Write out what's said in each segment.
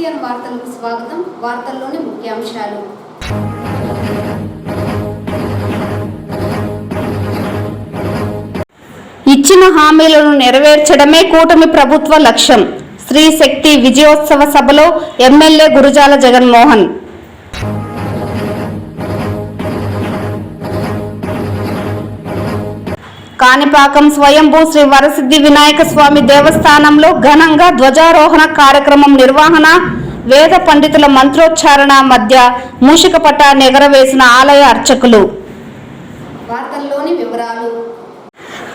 సిటిఎన్ వార్తలకు స్వాగతం. వార్తల్లోని ముఖ్యాంశాలు. ఇచ్చిన హామీలను నెరవేర్చడమే కూటమి ప్రభుత్వ లక్ష్యం. శ్రీ శక్తి విజయోత్సవ సభలో ఎమ్మెల్యే గురజాల జగన్మోహన్. కాణిపాకం స్వయంభూ శ్రీ వరసిద్ధి వినాయక స్వామి దేవస్థానంలో ఘనంగా ధ్వజారోహణ కార్యక్రమం నిర్వహణ. వేద పండితుల మంత్రోచ్చారణ మధ్య మూషిక పటాన్ని ఎగరవేసిన ఆలయ అర్చకులు. వార్తల్లోని వివరాలు.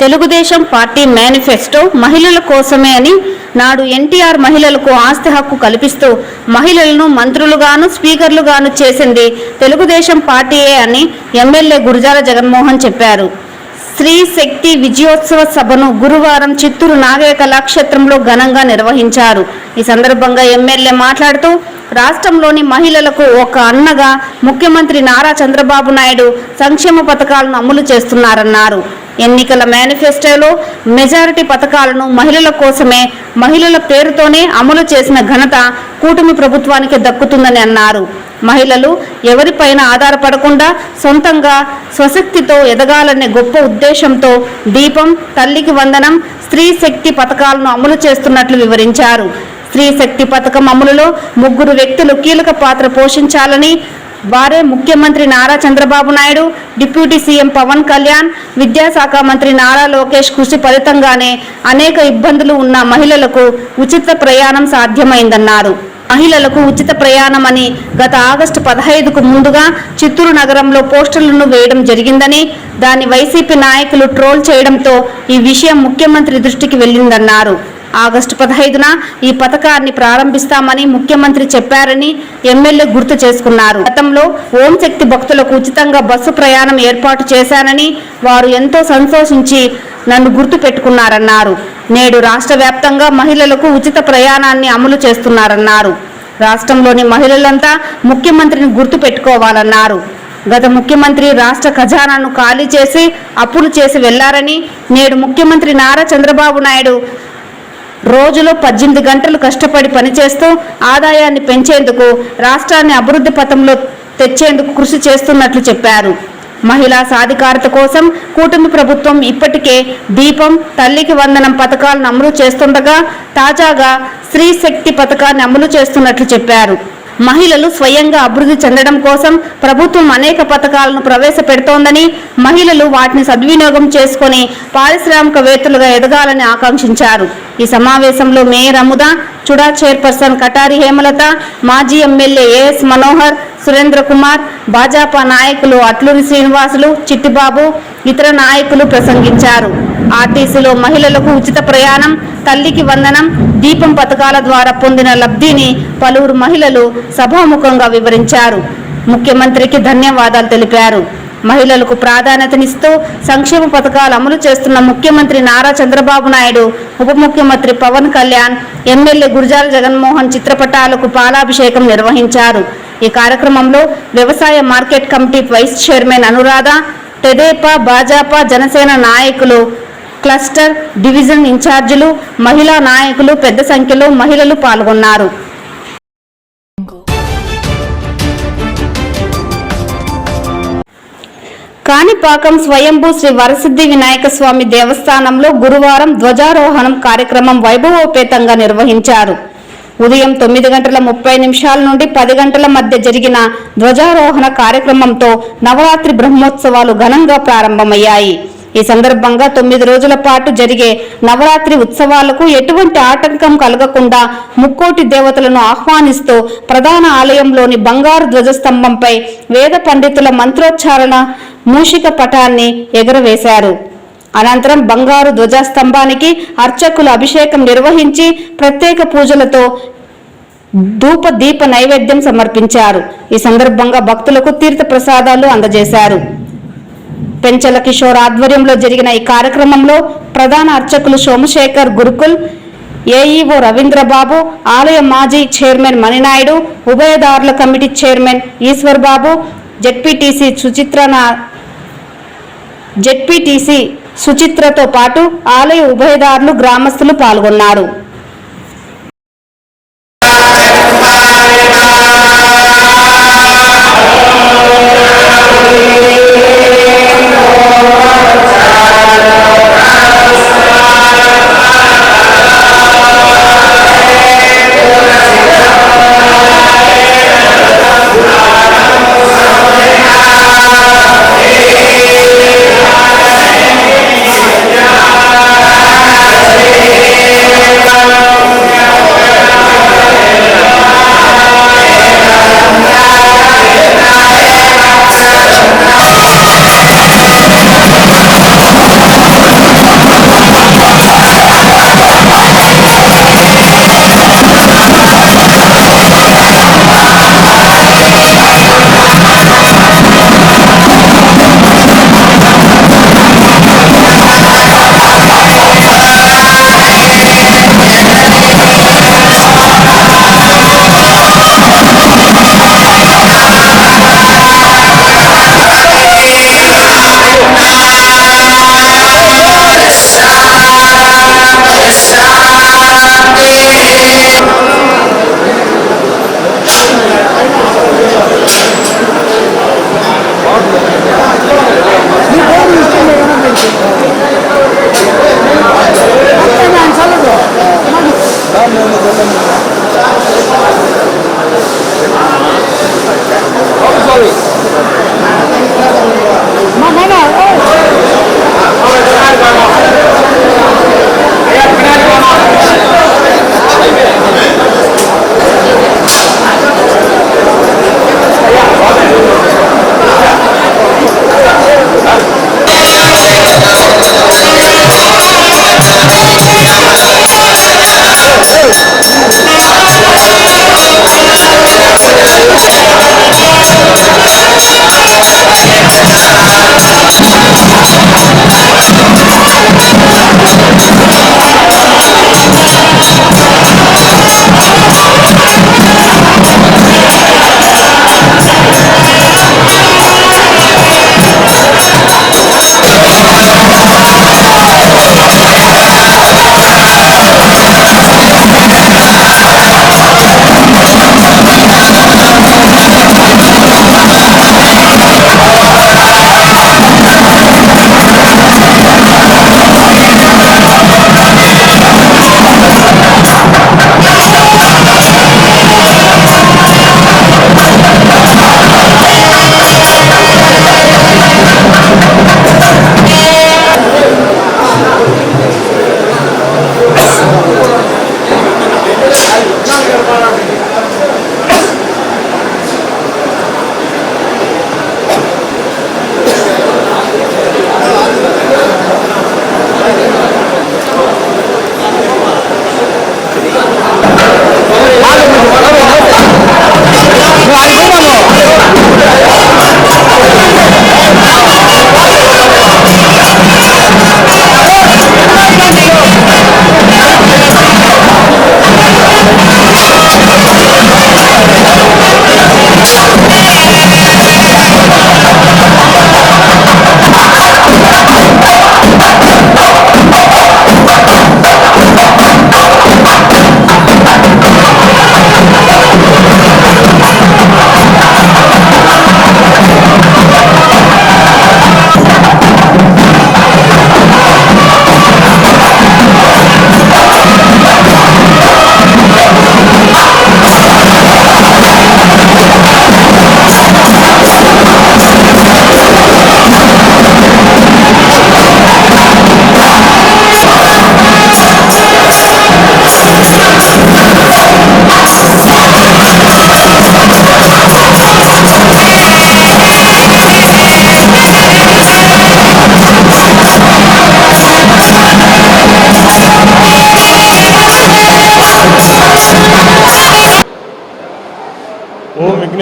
తెలుగుదేశం పార్టీ మేనిఫెస్టో మహిళల కోసమే అని నాడు ఎన్టీఆర్ మహిళలకు ఆస్తి హక్కు కల్పిస్తూ మహిళలను మంత్రులుగాను స్పీకర్లుగాను చేసింది తెలుగుదేశం పార్టీయే అని ఎమ్మెల్యే గురజాల జగన్మోహన్ చెప్పారు. శ్రీ శక్తి విజయోత్సవ సభను గురువారం చిత్తూరు నాగయ్య కళాక్షేత్రంలో ఘనంగా నిర్వహించారు. ఈ సందర్భంగా ఎమ్మెల్యే మాట్లాడుతూ రాష్ట్రంలోని మహిళలకు ఒక అన్నగా ముఖ్యమంత్రి నారా చంద్రబాబు నాయుడు సంక్షేమ పథకాలను అమలు చేస్తున్నారన్నారు. ఎన్నికల మేనిఫెస్టోలో మెజారిటీ పథకాలను మహిళల కోసమే మహిళల పేరుతోనే అమలు చేసిన ఘనత కూటమి ప్రభుత్వానికి దక్కుతుందని అన్నారు. మహిళలు ఎవరిపైన ఆధారపడకుండా సొంతంగా స్వశక్తితో ఎదగాలనే గొప్ప ఉద్దేశంతో దీపం, తల్లికి వందనం, స్త్రీ శక్తి పథకాలను అమలు చేస్తున్నట్లు వివరించారు. స్త్రీ శక్తి పథకం అమలులో 3 వ్యక్తులు కీలక పాత్ర పోషించాలని, వారే ముఖ్యమంత్రి నారా చంద్రబాబు నాయుడు, డిప్యూటీ సీఎం పవన్ కళ్యాణ్, విద్యాశాఖ మంత్రి నారా లోకేష్ కృషి ఫలితంగానే అనేక ఇబ్బందులు ఉన్న మహిళలకు ఉచిత ప్రయాణం సాధ్యమైందన్నారు. మహిళలకు ఉచిత ప్రయాణం అని గత ఆగస్టు 15కు ముందుగా చిత్తూరు నగరంలో పోస్టర్లను వేయడం జరిగిందని, దాన్ని వైసీపీ నాయకులు ట్రోల్ చేయడంతో ఈ విషయం ముఖ్యమంత్రి దృష్టికి వెళ్ళిందన్నారు. ఆగస్టు 15న ఈ పథకాన్ని ప్రారంభిస్తామని ముఖ్యమంత్రి చెప్పారని ఎమ్మెల్యే గుర్తు చేసుకున్నారు. గతంలో ఓం శక్తి భక్తులకు ఉచితంగా బస్సు ప్రయాణం ఏర్పాటు చేశానని, వారు ఎంతో సంతోషించి నన్ను గుర్తు పెట్టుకున్నారన్నారు. నేడు రాష్ట్ర వ్యాప్తంగా మహిళలకు ఉచిత ప్రయాణాన్ని అమలు చేస్తున్నారన్నారు. రాష్ట్రంలోని మహిళలంతా ముఖ్యమంత్రిని గుర్తు పెట్టుకోవాలన్నారు. గత ముఖ్యమంత్రి రాష్ట్ర ఖజానాను ఖాళీ చేసి అప్పులు చేసి వెళ్లారని, నేడు ముఖ్యమంత్రి నారా చంద్రబాబు నాయుడు రోజులో 18 గంటలు కష్టపడి పనిచేస్తూ ఆదాయాన్ని పెంచేందుకు, రాష్ట్రాన్ని అభివృద్ధి పథంలో తెచ్చేందుకు కృషి చేస్తున్నట్లు చెప్పారు. మహిళా సాధికారత కోసం కూటమి ప్రభుత్వం ఇప్పటికే దీపం, తల్లికి వందనం పథకాలను అమలు చేస్తుండగా తాజాగా స్త్రీ శక్తి పథకాన్ని అమలు చేస్తున్నట్లు చెప్పారు. మహిళలు స్వయంగా అభివృద్ధి చెందడం కోసం ప్రభుత్వం అనేక పథకాలను ప్రవేశపెడుతోందని, మహిళలు వాటిని సద్వినియోగం చేసుకుని పారిశ్రామికవేత్తలుగా ఎదగాలని ఆకాంక్షించారు. ఈ సమావేశంలో మేయర్ అముద, చుడా చైర్పర్సన్ కటారి హేమలత, మాజీ ఎమ్మెల్యే ఏఎస్ మనోహర్, సురేంద్ర కుమార్, భాజపా నాయకులు అట్లూరి శ్రీనివాసులు, చిట్టిబాబు, ఇతర నాయకులు ప్రసంగించారు. ఆర్టీసీలో మహిళలకు ఉచిత ప్రయాణం, తల్లికి వందనం, దీపం పథకాల ద్వారా పొందిన లబ్ధిని పలువురు మహిళలు సభాముఖంగా వివరించారు. ముఖ్యమంత్రికి ధన్యవాదాలు తెలిపారు. మహిళలకు ప్రాధాన్యతనిస్తూ సంక్షేమ పథకాలు అమలు చేస్తున్న ముఖ్యమంత్రి నారా చంద్రబాబు నాయుడు, ఉప ముఖ్యమంత్రి పవన్ కళ్యాణ్, ఎమ్మెల్యే గురజాల జగన్మోహన్ చిత్రపటాలకు పాలాభిషేకం నిర్వహించారు. ఈ కార్యక్రమంలో వ్యవసాయ market committee vice chairman Anuradha, Tedepa, Bhajapa, Janasena నాయకులు, క్లస్టర్, డివిజన్ ఇన్ఛార్జీలు, మహిళా నాయకులు పెద్ద సంఖ్యలో మహిళలు పాల్గొన్నారు. కాణిపాకం స్వయంభూ శ్రీ వరసిద్ధి వినాయక స్వామి దేవస్థానంలో గురువారం ధ్వజారోహణం కార్యక్రమం వైభవోపేతంగా నిర్వహించారు. ఉదయం 9:30 నుండి 10 గంటల మధ్య జరిగిన ధ్వజారోహణ కార్యక్రమంతో నవరాత్రి బ్రహ్మోత్సవాలు ఘనంగా ప్రారంభమయ్యాయి. ఈ సందర్భంగా 9 రోజుల పాటు జరిగే నవరాత్రి ఉత్సవాలకు ఎటువంటి ఆటంకం కలగకుండా ముక్కోటి దేవతలను ఆహ్వానిస్తూ ప్రధాన ఆలయంలోని బంగారు ధ్వజస్తంభంపై వేద పండితుల మంత్రోచ్చారణ మూషిక పటాన్ని ఎగరవేశారు. అనంతరం బంగారు ధ్వజస్తంభానికి అర్చకులు అభిషేకం నిర్వహించి ప్రత్యేక పూజలతో ధూప దీప నైవేద్యం సమర్పించారు. ఈ సందర్భంగా భక్తులకు తీర్థ ప్రసాదాలు అందజేశారు. పెంచల కిషోర్ ఆధ్వర్యంలో జరిగిన ఈ కార్యక్రమంలో ప్రధాన అర్చకులు సోమశేఖర్ గురుకుల్, ఏఈఓ రవీంద్రబాబు, ఆలయ మాజీ చైర్మన్ మణినాయుడు, ఉభయదారుల committee chairman Eshwar Babu, ZPTC సుచిత్రతో పాటు ఆలయ ఉభయదారులు, గ్రామస్తులు పాల్గొన్నారు.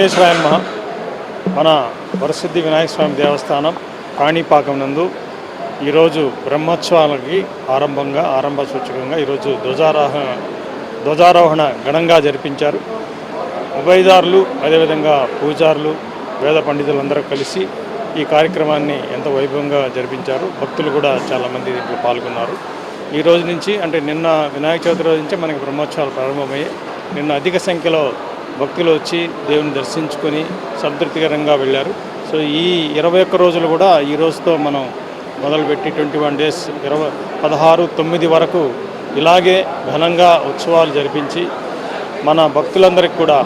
విఘ్నేశ్వరాయ నమః. మన వరసిద్ధి వినాయక స్వామి దేవస్థానం కాణిపాకం నందు ఈరోజు బ్రహ్మోత్సవాలకి ఆరంభ సూచకంగా ఈరోజు ధ్వజారోహణ ఘనంగా జరిపించారు. ఉభయదారులు అదేవిధంగా పూజారులు వేద పండితులందరూ కలిసి ఈ కార్యక్రమాన్ని ఎంతో వైభవంగా జరిపించారు. భక్తులు కూడా చాలామంది దీంట్లో పాల్గొన్నారు. ఈ రోజు నుంచి అంటే నిన్న వినాయక చవితి రోజు నుంచే మనకి బ్రహ్మోత్సవాలు ప్రారంభమయ్యాయి. నిన్న అధిక సంఖ్యలో భక్తులు వచ్చి దేవుని దర్శించుకొని సంతృప్తికరంగా వెళ్ళారు. సో ఈ 21 రోజులు కూడా ఈ రోజుతో మనం మొదలుపెట్టి 21 డేస్ 16/9 వరకు ఇలాగే ఘనంగా ఉత్సవాలు జరిపించి మన భక్తులందరికీ కూడా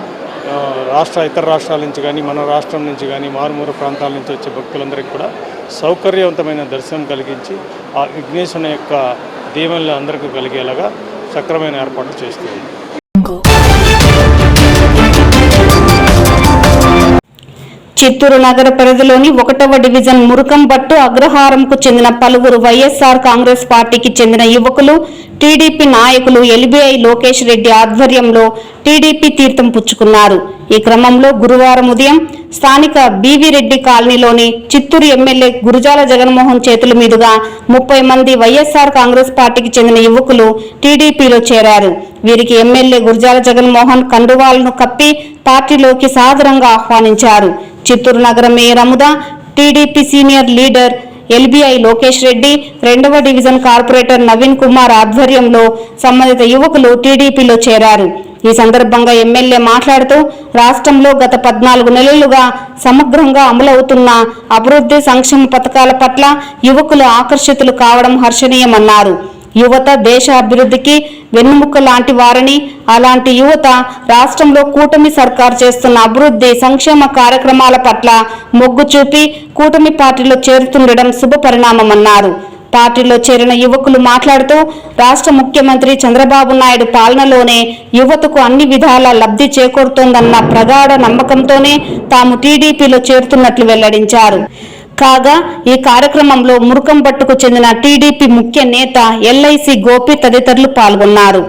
ఇతర రాష్ట్రాల నుంచి కానీ మన రాష్ట్రం నుంచి కానీ మారుమూల ప్రాంతాల నుంచి వచ్చే భక్తులందరికీ కూడా సౌకర్యవంతమైన దర్శనం కలిగించి ఆ విఘ్నేశ్వరుని యొక్క దీవెనలు అందరికీ కలిగేలాగా సక్రమైన ఏర్పాట్లు చేస్తుంది. చిత్తూరు నగర పరిధిలోని 1వ డివిజన్ మురుకంబట్టు అగ్రహారంకు చెందిన పలువురు వైఎస్ఆర్ కాంగ్రెస్ పార్టీకి చెందిన యువకులు టీడీపీ నాయకులు ఎల్బీఐ లోకేష్ రెడ్డి ఆధ్వర్యంలో టీడీపీ తీర్థం పుచ్చుకున్నారు. ఈ క్రమంలో గురువారం ఉదయం స్థానిక బీవీ రెడ్డి కాలనీలోని చిత్తూరు ఎమ్మెల్యే గురజాల జగన్మోహన్ చేతుల మీదుగా 30 మంది వైఎస్ఆర్ కాంగ్రెస్ పార్టీకి చెందిన యువకులు టీడీపీలో చేరారు. వీరికి ఎమ్మెల్యే గురజాల జగన్మోహన్ కండువాలను కప్పి పార్టీలోకి సాదరంగా ఆహ్వానించారు. చిత్తూరు నగర mayor Amuda, TDP senior leader LBI Lokesh Reddy, 2వ డివిజన్ కార్పొరేటర్ నవీన్ కుమార్ ఆధ్వర్యంలో సంబంధిత యువకులు టీడీపీలో చేరారు. ఈ సందర్భంగా ఎమ్మెల్యే మాట్లాడుతూ రాష్ట్రంలో గత 14 నెలలుగా సమగ్రంగా అమలవుతున్న అభివృద్ధి సంక్షేమ పథకాల పట్ల యువకులు ఆకర్షితులు కావడం హర్షణీయమన్నారు. యువత దేశ అభివృద్ధికి వెన్నుముక్క లాంటి వారని, అలాంటి యువత రాష్ట్రంలో కూటమి సర్కార్ చేస్తున్న అభివృద్ధి సంక్షేమ కార్యక్రమాల పట్ల మొగ్గు చూపి కూటమి పార్టీలో చేరుతుండడం శుభపరిణామమన్నారు. పార్టీలో చేరిన యువకులు మాట్లాడుతూ రాష్ట్ర ముఖ్యమంత్రి చంద్రబాబు నాయుడు పాలనలోనే యువతకు అన్ని విధాల లబ్ధి చేకూరుతోందన్న ప్రగాఢ నమ్మకంతోనే తాము టీడీపీలో చేరుతున్నట్లు వెల్లడించారు. కాగా ఈ కార్యక్రమంలో మురుకంబట్టుకు చెందిన టీడీపీ ముఖ్య నేత ఎల్ఐసి గోపి తదితరులు పాల్గొన్నారు.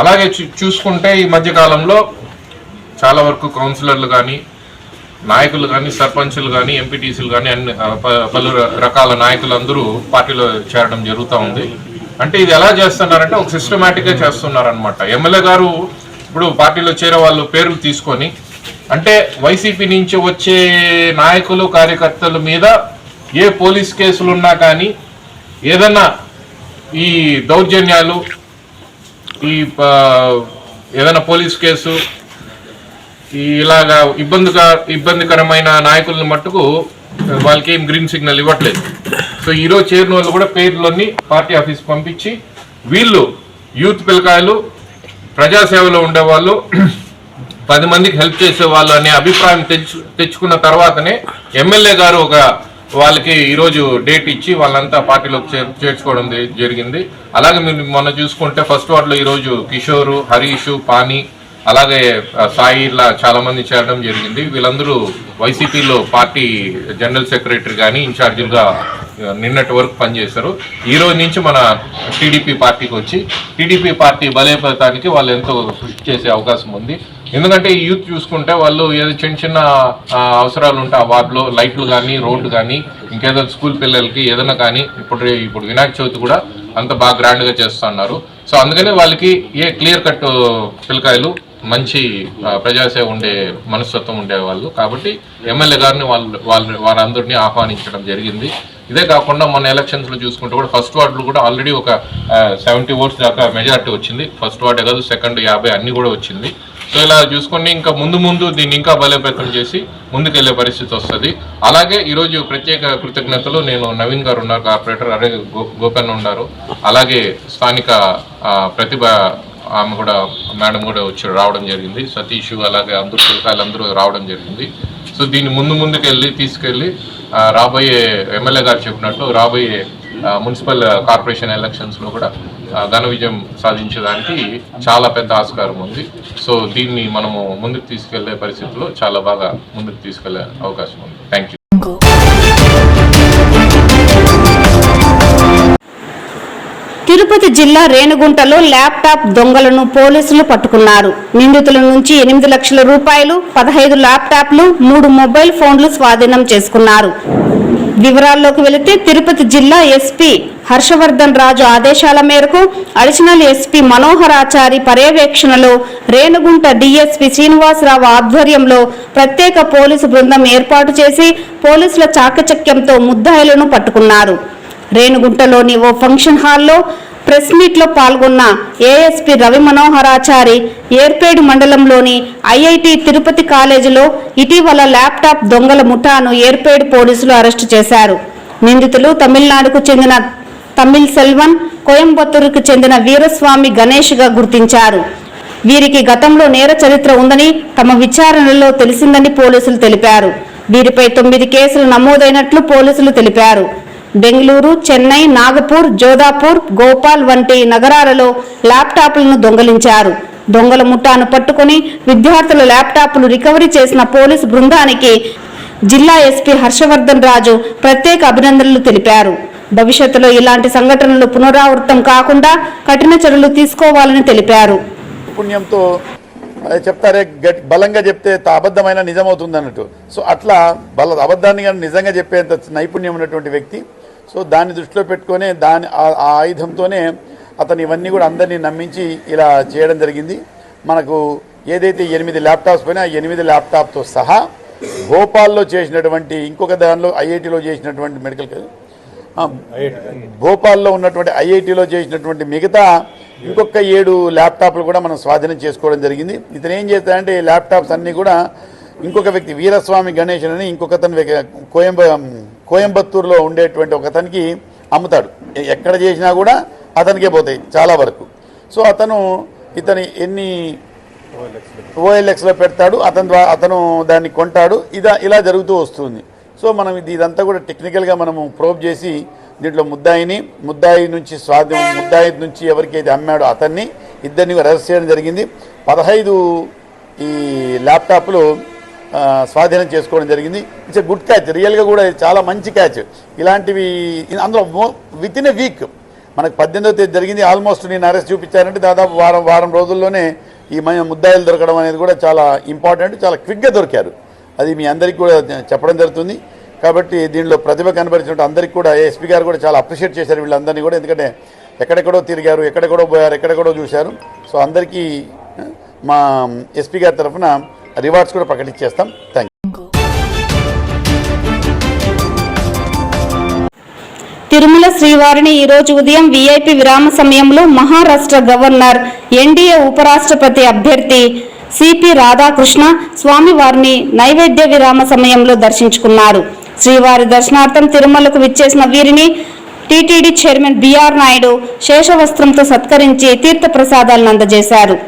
అలాగే చూసుకుంటే ఈ మధ్య కాలంలో చాలా వరకు కౌన్సిలర్లు కానీ, నాయకులు కానీ, సర్పంచులు కానీ, ఎంపీటీసీలు కానీ అన్ని పలు రకాల నాయకులు అందరూ పార్టీలో చేరడం జరుగుతూ ఉంది. అంటే ఇది ఎలా చేస్తున్నారంటే ఒక సిస్టమేటిక్గా చేస్తున్నారనమాట. ఎమ్మెల్యే గారు ఇప్పుడు పార్టీలో చేరే వాళ్ళు పేర్లు తీసుకొని, అంటే వైసీపీ నుంచి వచ్చే నాయకులు కార్యకర్తల మీద ఏ పోలీస్ కేసులు ఉన్నా కానీ, ఏదన్నా ఈ దౌర్జన్యాలు, ఈ ఏదైనా పోలీస్ కేసు ఇలాగా ఇబ్బందికరమైన నాయకులను మట్టుకు వాళ్ళకి ఏం గ్రీన్ సిగ్నల్ ఇవ్వట్లేదు. సో ఈరోజు చేరిన వాళ్ళు కూడా పేర్లన్నీ పార్టీ ఆఫీస్ పంపించి వీళ్ళు యూత్ పిల్లకాయలు, ప్రజాసేవలో ఉండేవాళ్ళు, 10 మందికి హెల్ప్ చేసేవాళ్ళు అనే అభిప్రాయం తెచ్చుకున్న తర్వాతనే ఎమ్మెల్యే గారు వాళ్ళకి ఈరోజు డేట్ ఇచ్చి వాళ్ళంతా పార్టీలోకి చేర్చుకోవడం జరిగింది. అలాగే మీరు మొన్న చూసుకుంటే ఫస్ట్ వార్డులో ఈరోజు కిషోరు, హరీషు, పాని, అలాగే సాయి ఇలా చాలా మంది చేరడం జరిగింది. వీళ్ళందరూ వైసీపీలో పార్టీ జనరల్ సెక్రటరీ కానీ ఇన్ఛార్జీలుగా నిన్నటి వరకు పనిచేశారు. ఈ రోజు నుంచి మన టీడీపీ పార్టీకి వచ్చి టీడీపీ పార్టీ బలోపేతానికి వాళ్ళు ఎంతో కృషి చేసే అవకాశం ఉంది. ఎందుకంటే ఈ యూత్ చూసుకుంటే వాళ్ళు ఏదో చిన్న అవసరాలు ఉంటే ఆ వార్డులో లైట్లు కానీ, రోడ్డు కానీ, ఇంకేదో స్కూల్ పిల్లలకి ఏదైనా కానీ, ఇప్పుడు వినాయక చవితి కూడా అంత బాగా గ్రాండ్గా చేస్తున్నారు. సో అందుకని వాళ్ళకి క్లియర్ కట్ పిల్లకాయలు, మంచి ప్రజాసేవ ఉండే మనస్తత్వం ఉండేవాళ్ళు కాబట్టి ఎమ్మెల్యే గారిని వారందరినీ ఆహ్వానించడం జరిగింది. ఇదే కాకుండా మన ఎలక్షన్స్లో చూసుకుంటే కూడా ఫస్ట్ వార్డులో కూడా ఆల్రెడీ ఒక 70 ఓట్స్ దాకా మెజారిటీ వచ్చింది. ఫస్ట్ వార్డే కాదు, సెకండ్ 50 అన్నీ కూడా వచ్చింది. సో ఇలా చూసుకొని ఇంకా ముందు దీన్ని ఇంకా బలోపేతం చేసి ముందుకెళ్లే పరిస్థితి వస్తుంది. అలాగే ఈరోజు ప్రత్యేక కృతజ్ఞతలు నేను నవీన్ గారు ఉన్నారు, కార్పొరేటర్, అరే గోపన్న ఉన్నారు, అలాగే స్థానిక ప్రతిభ ఆమె కూడా మేడం కూడా రావడం జరిగింది, సతీష్, అలాగే అందరూ పిల్లకాయలందరూ రావడం జరిగింది. సో దీన్ని ముందుకెళ్ళి తీసుకెళ్ళి రాబోయే ఎమ్మెల్యే గారు చెప్పినట్లు రాబోయే మున్సిపల్ కార్పొరేషన్ ఎలక్షన్స్లో కూడా ఘన విజయం సాధించడానికి చాలా పెద్ద ఆస్కారం ఉంది. సో దీన్ని మనము ముందుకు తీసుకెళ్లే పరిస్థితుల్లో చాలా బాగా ముందుకు తీసుకెళ్లే అవకాశం ఉంది. Thank you. తిరుపతి జిల్లా రేణిగుంటలో ల్యాప్టాప్ దొంగలను పోలీసులు పట్టుకున్నారు. నిందితుల నుంచి 8 లక్షల రూపాయలు, 15 ల్యాప్టాప్లు, 3 మొబైల్ ఫోన్లు స్వాధీనం చేసుకున్నారు. వివరాల్లోకి వెళితే తిరుపతి జిల్లా ఎస్పీ హర్షవర్ధన్ రాజు ఆదేశాల మేరకు అడిషనల్ ఎస్పీ మనోహరాచారి పర్యవేక్షణలో రేణిగుంట డీఎస్పీ శ్రీనివాసరావు ఆధ్వర్యంలో ప్రత్యేక పోలీసు బృందం ఏర్పాటు చేసి పోలీసుల చాకచక్యంతో ముద్దాయిలను పట్టుకున్నారు. రేణిగుంటలోని ఓ ఫంక్షన్ హాల్లో ప్రెస్ మీట్లో పాల్గొన్న ఏఎస్పీ రవి మనోహరాచారి ఏర్పేడు మండలంలోని ఐఐటి తిరుపతి కాలేజీలో ఇటీవల ల్యాప్టాప్ దొంగల ముఠాను ఏర్పేడు పోలీసులు అరెస్టు చేశారు. నిందితులు తమిళనాడుకు చెందిన తమిళ్ సెల్వన్, కోయంబత్తూరుకు చెందిన వీరస్వామి గణేష్గా గుర్తించారు. వీరికి గతంలో నేర చరిత్ర ఉందని తమ విచారణలో తెలిసిందని పోలీసులు తెలిపారు. వీరిపై 9 కేసులు నమోదైనట్లు పోలీసులు తెలిపారు. బెంగళూరు, చెన్నై, నాగపూర్, జోధాపూర్, గోపాల్ వంటి నగరాలలో ల్యాప్టాప్లను దొంగలించారు. దొంగల ముఠాను పట్టుకుని విద్యార్థుల ల్యాప్టాప్లు రికవరీ చేసిన పోలీసు బృందానికి జిల్లా ఎస్పీ హర్షవర్ధన్ రాజు ప్రత్యేక అభినందనలు తెలిపారు. భవిష్యత్తులో ఇలాంటి సంఘటనలు పునరావృతం కాకుండా కఠిన చర్యలు తీసుకోవాలని తెలిపారు. పుణ్యంతో చెప్తారే బలంగా చెప్తే అబద్ధమైన నిజమవుతుంది అన్నట్టు. సో అట్లా అబద్ధాన్ని కానీ నిజంగా చెప్పేంత నైపుణ్యం ఉన్నటువంటి వ్యక్తి. సో దాన్ని దృష్టిలో పెట్టుకొని ఆ ఆయుధంతోనే అతను ఇవన్నీ కూడా అందరినీ నమ్మించి ఇలా చేయడం జరిగింది. మనకు ఏదైతే 8 ల్యాప్టాప్స్ పైన 8 ల్యాప్టాప్తో సహా భోపాల్లో చేసినటువంటి ఇంకొక దానిలో ఐఐటిలో చేసినటువంటి మెడికల్ భోపాల్లో ఉన్నటువంటి ఐఐటిలో చేసినటువంటి మిగతా ఇంకొక 7 ల్యాప్టాప్లు కూడా మనం స్వాధీనం చేసుకోవడం జరిగింది. ఇతను ఏం చేస్తాడంటే ఈ ల్యాప్టాప్స్ అన్నీ కూడా ఇంకొక వ్యక్తి వీరస్వామి గణేష్ అని ఇంకొకతను కోయంబత్తూరులో ఉండేటువంటి ఒకతనికి అమ్ముతాడు. ఎక్కడ చేసినా కూడా అతనికే పోతాయి చాలా వరకు. సో ఇతని ఎన్ని OLXలో పెడతాడు, అతను దాన్ని కొంటాడు. ఇలా జరుగుతూ వస్తుంది. సో మనం ఇదంతా కూడా టెక్నికల్గా మనము ప్రోబ్ చేసి దీంట్లో ముద్దాయి నుంచి ఎవరికైతే అమ్మాడో అతన్ని ఇద్దరిని అరెస్ట్ చేయడం జరిగింది. 15 ఈ ల్యాప్టాప్లు స్వాధీనం చేసుకోవడం జరిగింది. ఇట్స్ ఎ గుడ్ క్యాచ్, రియల్గా కూడా చాలా మంచి క్యాచ్. ఇలాంటివి అందులో విత్ ఇన్ ఎ వీక్ మనకు 18వ తేదీ జరిగింది. ఆల్మోస్ట్ నేను అరెస్ట్ చూపించారంటే దాదాపు వారం రోజుల్లోనే ఈ ముద్దాయిలు దొరకడం అనేది కూడా చాలా ఇంపార్టెంట్. చాలా క్విక్గా దొరికారు. అది మీ అందరికీ కూడా చెప్పడం జరుగుతుంది. కాబట్టి దీనిలో ప్రతిభ కనబరిచినట్టు అందరికీ కూడా ఎస్పీ గారు కూడా చాలా అప్రిషియేట్ చేశారు వీళ్ళందరినీ కూడా. ఎందుకంటే ఎక్కడెక్కడో తిరిగారు, ఎక్కడెక్కడో పోయారు, ఎక్కడెక్కడో చూశారు. సో అందరికీ మా ఎస్పీ గారి తరఫున రివార్డ్స్ కూడా ప్రకటించేస్తాం. Thank you. తిరుమల శ్రీవారిని ఈరోజు ఉదయం వీఐపీ విరామ సమయంలో మహారాష్ట్ర గవర్నర్, ఎన్డీఏ ఉపరాష్ట్రపతి అభ్యర్థి సిపి రాధాకృష్ణ స్వామివారిని నైవేద్య విరామ సమయంలో దర్శించుకున్నారు. శ్రీవారి దర్శనార్థం తిరుమలకు విచ్చేసిన వీరిని టీటీడీ చైర్మన్ బిఆర్ నాయుడు శేషవస్త్రంతో సత్కరించి తీర్థ ప్రసాదాలను అందజేశారు.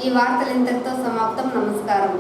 ఈ వార్తలు ఇంతటితో సమాప్తం. నమస్కారం.